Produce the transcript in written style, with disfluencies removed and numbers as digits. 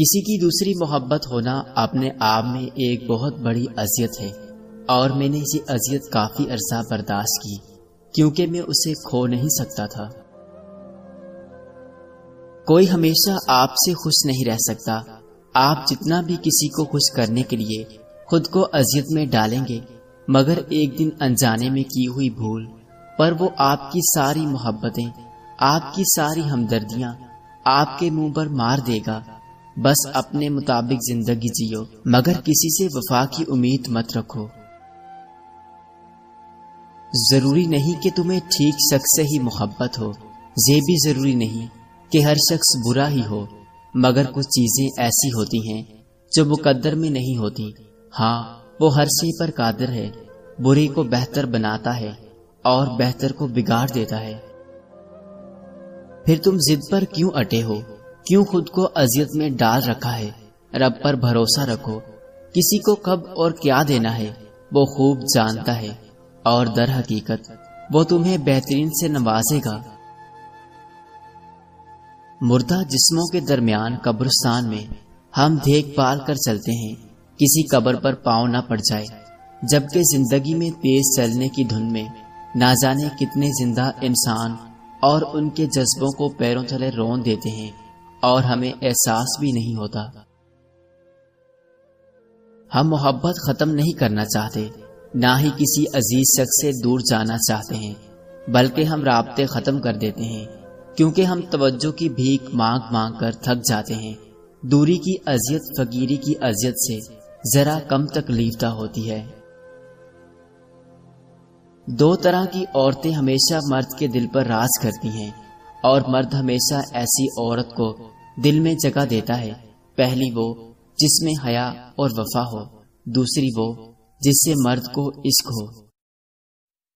کسی کی دوسری محبت ہونا اپنے آپ میں ایک بہت بڑی اذیت ہے، اور میں نے یہ اذیت کافی عرصہ برداشت کی کیونکہ میں اسے کھو نہیں سکتا تھا۔ کوئی ہمیشہ آپ سے خوش نہیں رہ سکتا۔ آپ جتنا بھی کسی کو خوش کرنے کے لیے خود کو اذیت میں ڈالیں گے، مگر ایک دن انجانے میں کی ہوئی بھول پر وہ آپ کی ساری محبتیں، آپ کی ساری ہمدردیاں آپ کے منہ پر مار دے گا۔ بس اپنے مطابق زندگی جیو، مگر کسی سے وفا کی امید مت رکھو۔ ضروری نہیں کہ تمہیں ٹھیک شخص سے ہی محبت ہو، یہ بھی ضروری نہیں کہ ہر شخص برا ہی ہو، مگر کچھ چیزیں ایسی ہوتی ہیں جو مقدر میں نہیں ہوتی۔ ہاں، وہ ہر شے پر قادر ہے، برے کو بہتر بناتا ہے اور بہتر کو بگاڑ دیتا ہے۔ پھر تم ضد پر کیوں اٹے ہو؟ کیوں خود کو اذیت میں ڈال رکھا ہے؟ رب پر بھروسہ رکھو، کسی کو کب اور کیا دینا ہے وہ خوب جانتا ہے، اور در حقیقت وہ تمہیں بہترین سے نوازے گا۔ مردہ جسموں کے درمیان قبرستان میں ہم دیکھ بھال کر چلتے ہیں، کسی قبر پر پاؤں نہ پڑ جائے، جبکہ زندگی میں تیز چلنے کی دھن میں نہ جانے کتنے زندہ انسان اور ان کے جذبوں کو پیروں تلے رون دیتے ہیں، اور ہمیں احساس بھی نہیں ہوتا۔ ہم محبت ختم نہیں کرنا چاہتے، نہ ہی کسی عزیز شخص سے دور جانا چاہتے ہیں، بلکہ ہم رابطے ختم کر دیتے ہیں کیونکہ ہم توجہ کی بھیک مانگ مانگ کر تھک جاتے ہیں۔ دوری کی اذیت فقیری کی اذیت سے ذرا کم تکلیف دہ ہوتی ہے۔ دو طرح کی عورتیں ہمیشہ مرد کے دل پر راج کرتی ہیں، اور مرد ہمیشہ ایسی عورت کو دل میں جگہ دیتا ہے۔ پہلی وہ جس میں حیا اور وفا ہو، دوسری وہ جس سے مرد کو عشق ہو۔